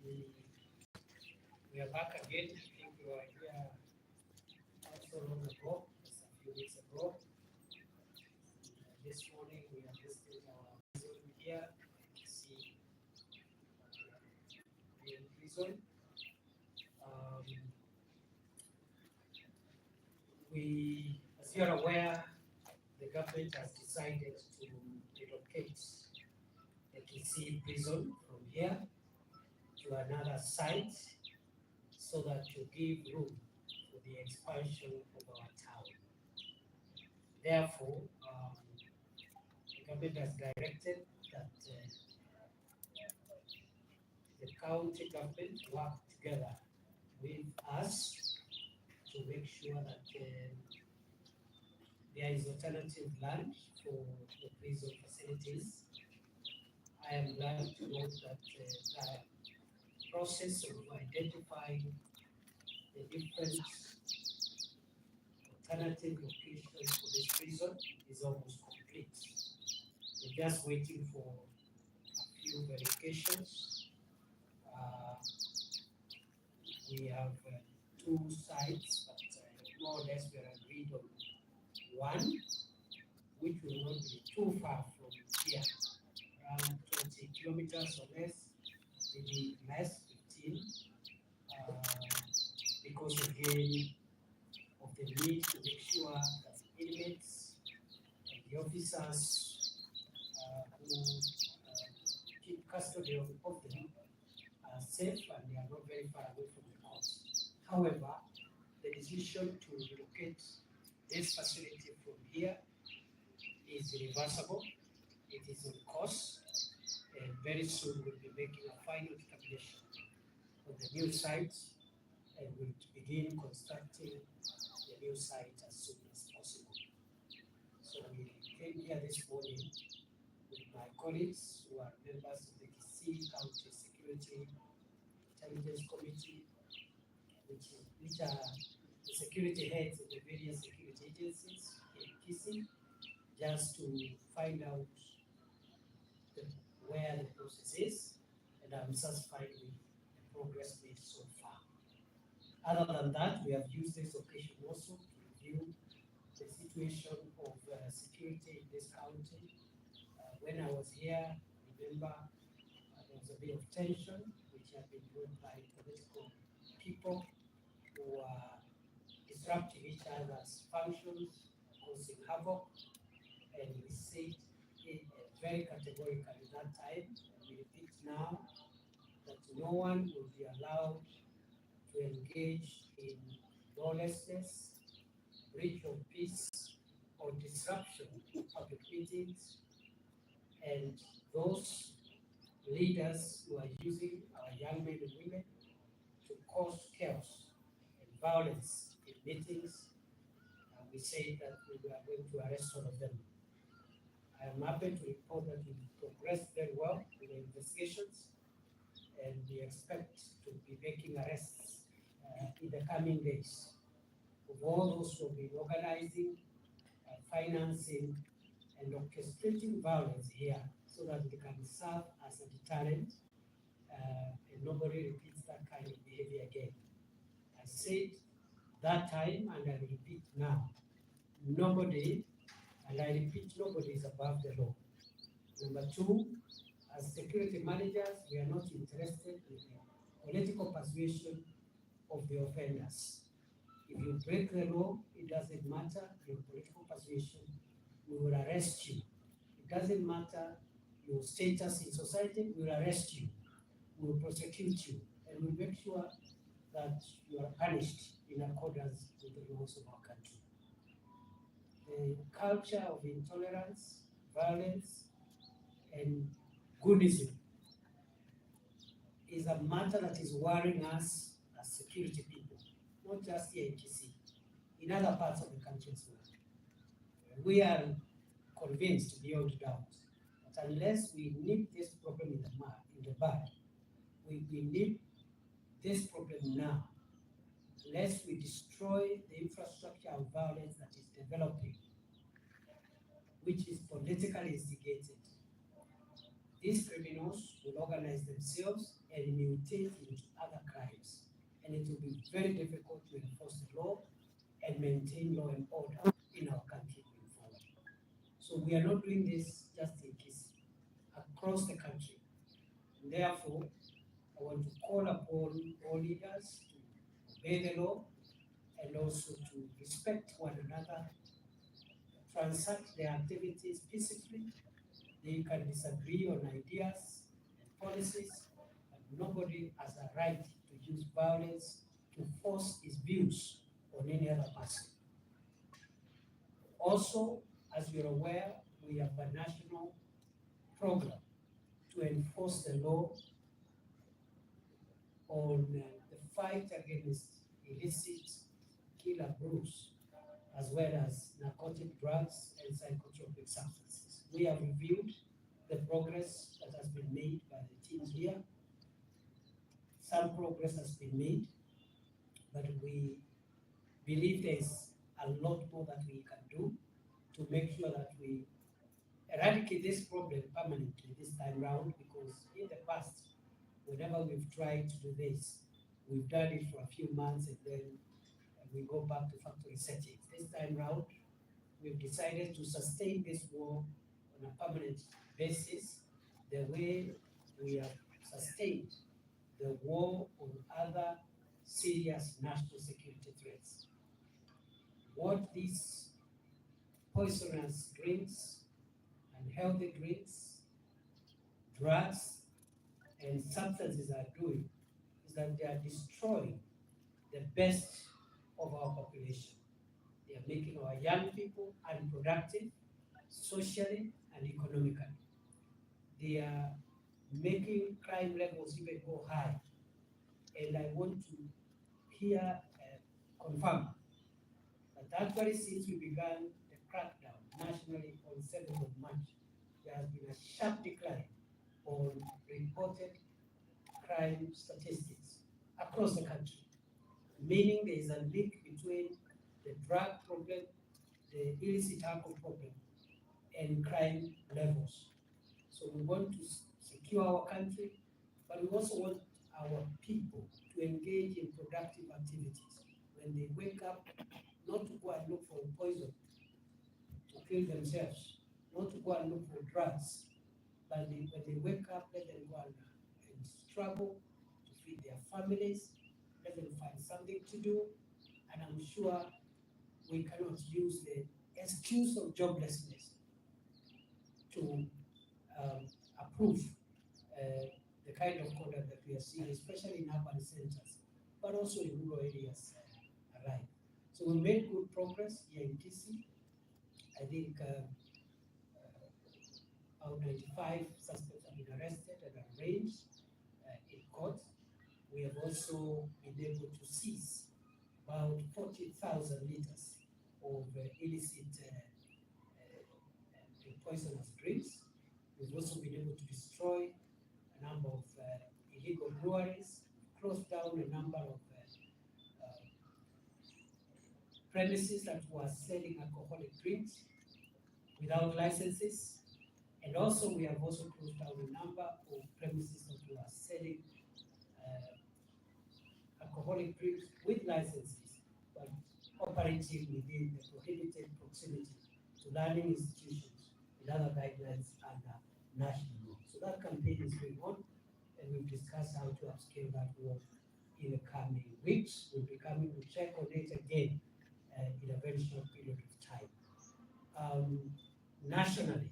we are back again. I think we were here also long ago, just a few weeks ago. This morning we are visiting our prison here, Kisii prison. As you are aware, the government has decided to relocate the Kisii prison from here to another site so that to give room for the expansion of our town. Therefore, the government has directed that the county government work together with us to make sure that there is alternative land for the prison facilities. I am glad to note that the process of identifying the different alternative locations for this prison is almost complete. We're just waiting for a few verifications. We have two sites, but more or less we are agreed on one, which will not be too far from here, around 20 kilometers or less, maybe less, 15, because again of the need to make sure that the inmates and the officers who keep custody of them are safe and they are not very far away from the court. However, the decision to relocate this facility from here is reversible. It is on course, and very soon we'll be making a final determination on the new site, and we'll begin constructing the new site as soon as possible. So we came here this morning with my colleagues who are members of the Kisii County Security Intelligence Committee, which are the security heads of the various security agencies in Kisii, just to find out where the process is, and I'm satisfied with the progress made so far. Other than that, we have used this occasion also to review the situation of security in this county. When I was here, remember, there was a bit of tension, which had been brought by political people who are disrupting each other's functions, causing havoc, and we said very categorically that time, and we repeat now, that no one will be allowed to engage in lawlessness, breach of peace, or disruption of public meetings, and those leaders who are using our young men and women to cause chaos and violence in meetings, we say that we are going to arrest all of them. I am happy to report that we progressed very well in the investigations, and we expect to be making arrests in the coming days of all those who have been organizing, financing, and orchestrating violence here, so that it can serve as a deterrent and nobody repeats that kind of behavior again. I said that time, and I repeat now, nobody, and I repeat, nobody is above the law. Number two, as security managers, we are not interested in the political persuasion of the offenders. If you break the law, it doesn't matter your political persuasion, we will arrest you. It doesn't matter your status in society, we will arrest you, we will prosecute you, and we will make sure that you are punished in accordance with the laws of our country. The culture of intolerance, violence, and goodism is a matter that is worrying us as security people, not just here in Kisii, in other parts of the country as well. We are convinced beyond doubt that unless we nip this problem in the bud, we nip this problem now, unless we destroy the infrastructure of violence that is developing, which is politically instigated, these criminals will organize themselves and mutate into other crimes, and it will be very difficult to enforce the law and maintain law and order in our country going forward. So we are not doing this just in Kisii, across the country. Therefore, I want to call upon all leaders to obey the law and also to respect one another, transact their activities peacefully. They can disagree on ideas and policies, but nobody has a right to use violence to force his views on any other person. Also, as you're aware, we have a national program to enforce the law on the fight against illicit killer brews, as well as narcotic drugs and psychotropic substances. We have reviewed the progress that has been made by the teams here. Some progress has been made, but we believe there is a lot more that we can do to make sure that we eradicate this problem permanently this time round, because in the past, whenever we've tried to do this, we've done it for a few months and then we go back to factory settings. This time round, we've decided to sustain this war on a permanent basis, the way we have sustained the war on other serious national security threats. What these poisonous drinks, unhealthy drinks, drugs, and substances are doing is that they are destroying the best of our population. They are making our young people unproductive socially and economically. They are making crime levels even go high. And I want to here confirm that actually since we began the crackdown nationally on 7th of March, there has been a sharp decline on reported crime statistics across the country, meaning there is a link between the drug problem, the illicit alcohol problem, and crime levels. So we want to secure our country, but we also want our people to engage in productive activities. When they wake up, not to go and look for poison to kill themselves, not to go and look for drugs, but when they wake up, let them go and struggle to feed their families, let them find something to do, and I'm sure we cannot use the excuse of joblessness to approve the kind of conduct that we are seeing, especially in urban centers, but also in rural areas alike. So we made good progress here in Kisii. I think about 95 suspects have been arrested and arraigned in court. We have also been able to seize about 40,000 liters of illicit poisonous drinks. We've also been able to destroy a number of illegal breweries, closed down a number of premises that were selling alcoholic drinks without licenses. And also we have also closed down a number of premises that were selling alcoholic drinks with licenses, but operating within the prohibited proximity to learning institutions and other guidelines under national law. So that campaign is going on, and we've discussed how to upscale that work in the coming weeks. We'll be coming to check on it again in a very short period of time. Nationally,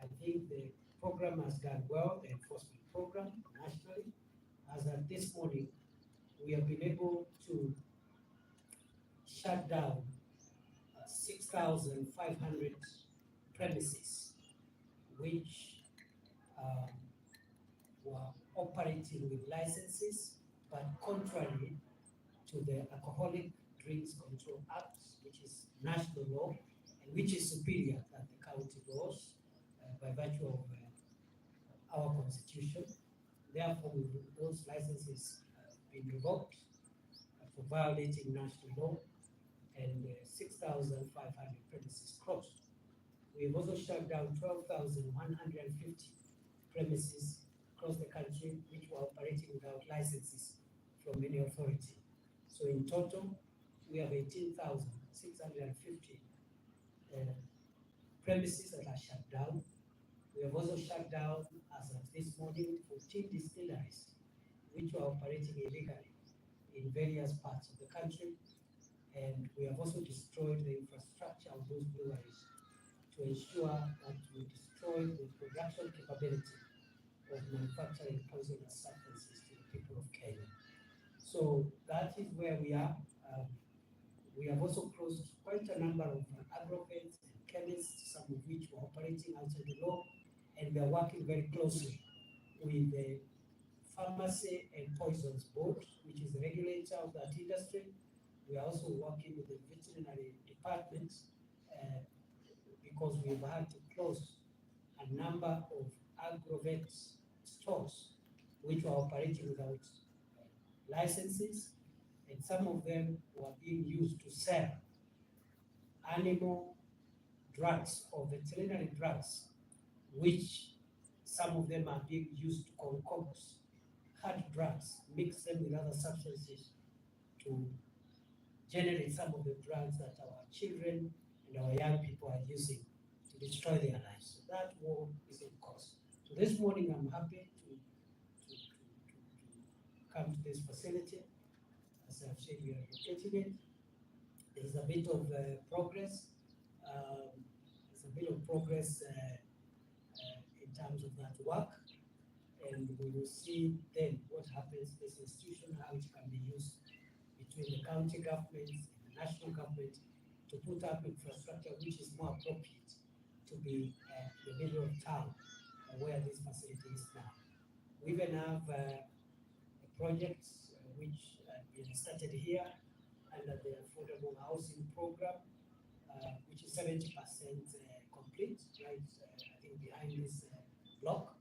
I think the program has gone well, the enforcement program nationally. As of this morning, we have been able to shut down 6,500 premises which were operating with licenses, but contrary to the Alcoholic Drinks Control Act, which is national law and which is superior than the county laws by virtue of our constitution. Therefore, those licenses have been revoked for violating national law, and 6,500 premises closed. We have also shut down 12,150 premises across the country which were operating without licenses from any authority. So in total, we have 18,650 premises that are shut down. We have also shut down, as of this morning, 14 distilleries which were operating illegally in various parts of the country. And we have also destroyed the infrastructure of those breweries to ensure that we destroy the production capability of manufacturing poisonous substances to the people of Kenya. So that is where we are. We have also closed quite a number of agrovets and chemists, some of which were operating outside the law, and we are working very closely with the Pharmacy and Poisons Board, which is the regulator of that industry. We are also working with the veterinary department because we've had to close a number of agrovet stores which were operating without licenses, and some of them were being used to sell animal drugs or veterinary drugs, which some of them are being used to concoct hard drugs, mix them with other substances to generate some of the drugs that our children and our young people are using to destroy their lives. So that war is in course. So this morning I'm happy to come to this facility. As I've said, we are locating it. There's a bit of progress. In terms of that work, and we will see then what happens to this institution, how it can be used between the county government and the national government to put up infrastructure which is more appropriate to be the middle of town where this facility is now. We even have a project which is started here under the affordable housing program, which is 70% complete, right? I think behind this block.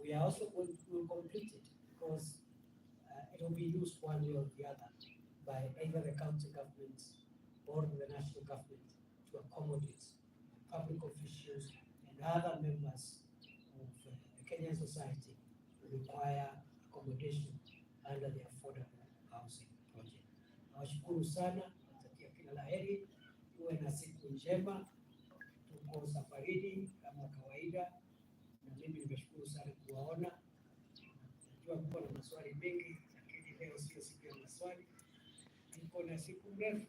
We are also going to complete it because it will be used one way or the other by either the county government or the national government to accommodate public officials and other members of the Kenyan society who require accommodation under the affordable housing project. Nawashukuru sana, natakia kila la heri, uwe na siku njema. Tuko safarini kama kawaida, na mimi nimeshukuru sana kuwaona. Najua kuwa na maswali mengi, lakini leo sio siku ya maswali. Niko na siku mrefu.